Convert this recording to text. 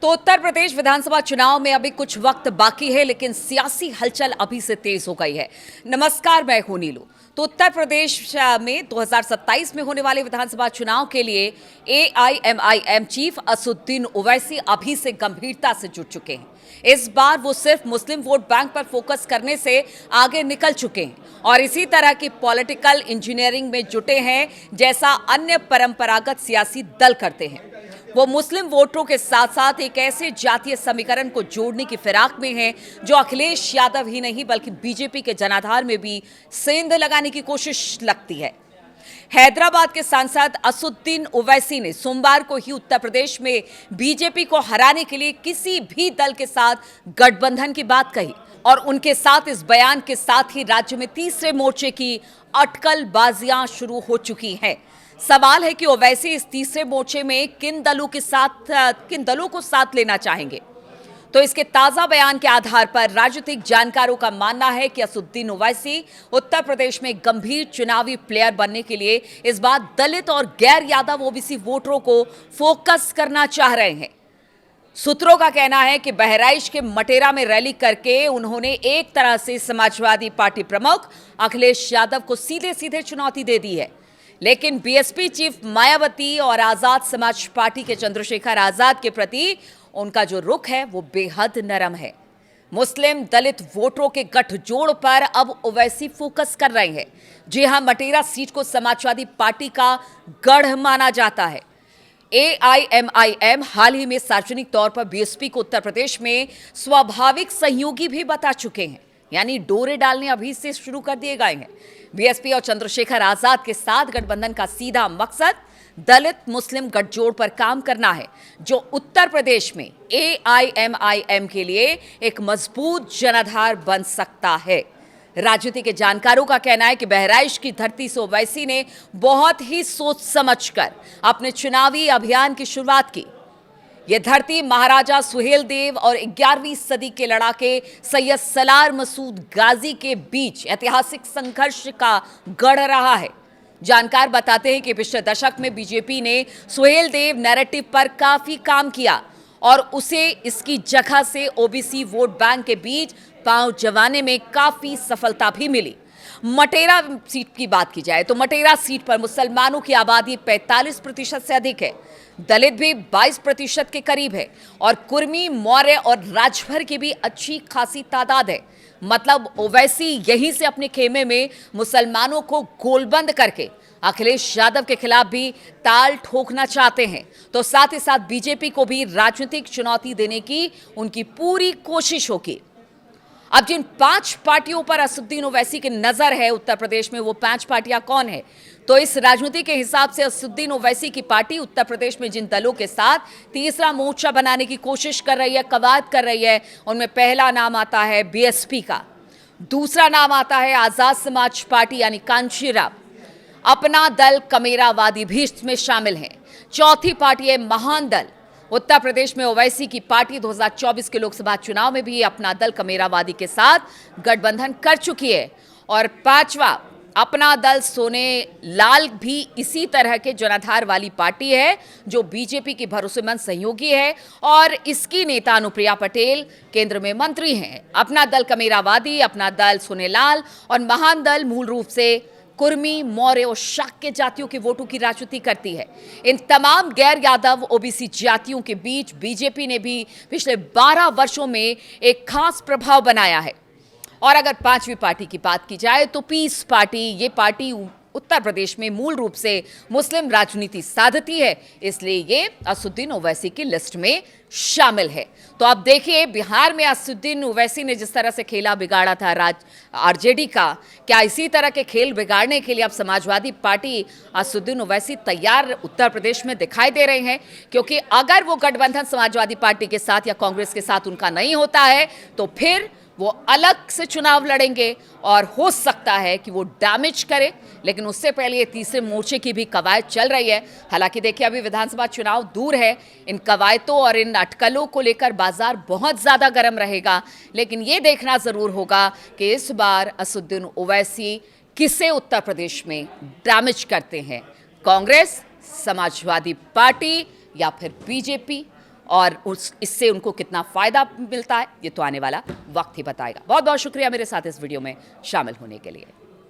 तो उत्तर प्रदेश विधानसभा चुनाव में अभी कुछ वक्त बाकी है, लेकिन सियासी हलचल अभी से तेज हो गई है। नमस्कार, मैं हूं नीलू। तो उत्तर प्रदेश में 2027 में होने वाले विधानसभा चुनाव के लिए एआईएमआईएम चीफ असदुद्दीन ओवैसी अभी से गंभीरता से जुट चुके हैं। इस बार वो सिर्फ मुस्लिम वोट बैंक पर फोकस करने से आगे निकल चुके हैं और इसी तरह की पॉलिटिकल इंजीनियरिंग में जुटे हैं जैसा अन्य परंपरागत सियासी दल करते हैं। वो मुस्लिम वोटरों के साथ साथ एक ऐसे जातीय समीकरण को जोड़ने की फिराक में है जो अखिलेश यादव ही नहीं बल्कि बीजेपी के जनाधार में भी सेंध लगाने की कोशिश लगती है। हैदराबाद के सांसद असदुद्दीन ओवैसी ने सोमवार को ही उत्तर प्रदेश में बीजेपी को हराने के लिए किसी भी दल के साथ गठबंधन की बात कही और उनके साथ इस बयान के साथ ही राज्य में तीसरे मोर्चे की अटकलबाजियां शुरू हो चुकी हैं। सवाल है कि ओवैसी इस तीसरे मोर्चे में किन दलों को साथ लेना चाहेंगे। तो इसके ताजा बयान के आधार पर राजनीतिक जानकारों का मानना है कि असदुद्दीन ओवैसी उत्तर प्रदेश में गंभीर चुनावी प्लेयर बनने के लिए इस बार दलित और गैर यादव ओबीसी वोटरों को फोकस करना चाह रहे हैं। सूत्रों का कहना है कि बहराइच के मटेरा में रैली करके उन्होंने एक तरह से समाजवादी पार्टी प्रमुख अखिलेश यादव को सीधे सीधे चुनौती दे दी है। लेकिन बीएसपी चीफ मायावती और आजाद समाज पार्टी के चंद्रशेखर आजाद के प्रति उनका जो रुख है वो बेहद नरम है। मुस्लिम दलित वोटरों के गठजोड़ पर अब ओवैसी फोकस कर रहे हैं। जी हां, मटेरा सीट को समाजवादी पार्टी का गढ़ माना जाता है। एआईएमआईएम हाल ही में सार्वजनिक तौर पर बीएसपी को उत्तर प्रदेश में स्वाभाविक सहयोगी भी बता चुके हैं, यानी डोरे डालने अभी से शुरू कर दिए गए हैं। बीएसपी और चंद्रशेखर आजाद के साथ गठबंधन का सीधा मकसद दलित मुस्लिम गठजोड़ पर काम करना है, जो उत्तर प्रदेश में एआईएमआईएम के लिए एक मजबूत जनाधार बन सकता है। राजनीति के जानकारों का कहना है कि बहराइच की धरती से ओवैसी ने बहुत ही सोच समझकर अपने चुनावी अभियान की शुरुआत की। यह धरती महाराजा सुहेलदेव और 11वीं सदी के लड़ाके सैयद सलार मसूद गाजी के बीच ऐतिहासिक संघर्ष का गढ़ रहा है। जानकार बताते हैं कि पिछले दशक में बीजेपी ने सुहेलदेव नैरेटिव पर काफी काम किया और उसे इसकी जगह से ओबीसी वोट बैंक के बीच पांव जमाने में काफी सफलता भी मिली। मटेरा सीट की बात की जाए तो मटेरा सीट पर मुसलमानों की आबादी 45% से अधिक है, दलित भी 22% के करीब है और कुर्मी, मौर्य और राजभर की भी अच्छी खासी तादाद है। मतलब ओवैसी यहीं से अपने खेमे में मुसलमानों को गोलबंद करके अखिलेश यादव के खिलाफ भी ताल ठोकना चाहते हैं, तो साथ ही साथ बीजेपी को भी राजनीतिक चुनौती देने की उनकी पूरी कोशिश होगी। अब जिन 5 पार्टियों पर असदुद्दीन ओवैसी की नजर है उत्तर प्रदेश में, वो 5 पार्टियां कौन है? तो इस राजनीति के हिसाब से असदुद्दीन ओवैसी की पार्टी उत्तर प्रदेश में जिन दलों के साथ तीसरा मोर्चा बनाने की कोशिश कर रही है, कवायद कर रही है, उनमें पहला नाम आता है बीएसपी का, दूसरा नाम आता है आजाद समाज पार्टी यानी कांशीराम, अपना दल कमेरावादी भी इसमें शामिल है, चौथी पार्टी है महान दल। उत्तर प्रदेश में ओवैसी की पार्टी 2024 के लोकसभा चुनाव में भी अपना दल कमेरावादी के साथ गठबंधन कर चुकी है और पांचवा अपना दल सोने लाल भी इसी तरह के जनाधार वाली पार्टी है जो बीजेपी की भरोसेमंद सहयोगी है और इसकी नेता अनुप्रिया पटेल केंद्र में मंत्री हैं। अपना दल कमेरावादी, अपना दल सोनेलाल और महान दल मूल रूप से कुर्मी, मौर्य और शाक्य जातियों के वोटों की राजनीति करती है। इन तमाम गैर यादव ओबीसी जातियों के बीच बीजेपी ने भी पिछले 12 वर्षों में एक खास प्रभाव बनाया है। और अगर 5वीं पार्टी की बात की जाए तो पीस पार्टी, ये पार्टी उत्तर प्रदेश में मूल रूप से मुस्लिम राजनीति साधती है, इसलिए ये असदुद्दीन ओवैसी की लिस्ट में शामिल है। तो अब देखिए, बिहार में असदुद्दीन ओवैसी ने जिस तरह से खेला बिगाड़ा था आरजेडी का, क्या इसी तरह के खेल बिगाड़ने के लिए अब समाजवादी पार्टी असदुद्दीन ओवैसी तैयार उत्तर प्रदेश में दिखाई दे रहे हैं? क्योंकि अगर वो गठबंधन समाजवादी पार्टी के साथ या कांग्रेस के साथ उनका नहीं होता है तो फिर वो अलग से चुनाव लड़ेंगे और हो सकता है कि वो डैमेज करे। लेकिन उससे पहले ये तीसरे मोर्चे की भी कवायद चल रही है। हालांकि देखिए, अभी विधानसभा चुनाव दूर है, इन कवायदों और इन अटकलों को लेकर बाजार बहुत ज़्यादा गर्म रहेगा। लेकिन ये देखना ज़रूर होगा कि इस बार असदुद्दीन ओवैसी किसे उत्तर प्रदेश में डैमेज करते हैं, कांग्रेस, समाजवादी पार्टी या फिर बीजेपी। और इससे उनको कितना फ़ायदा मिलता है ये तो आने वाला वक्त ही बताएगा। बहुत बहुत शुक्रिया मेरे साथ इस वीडियो में शामिल होने के लिए।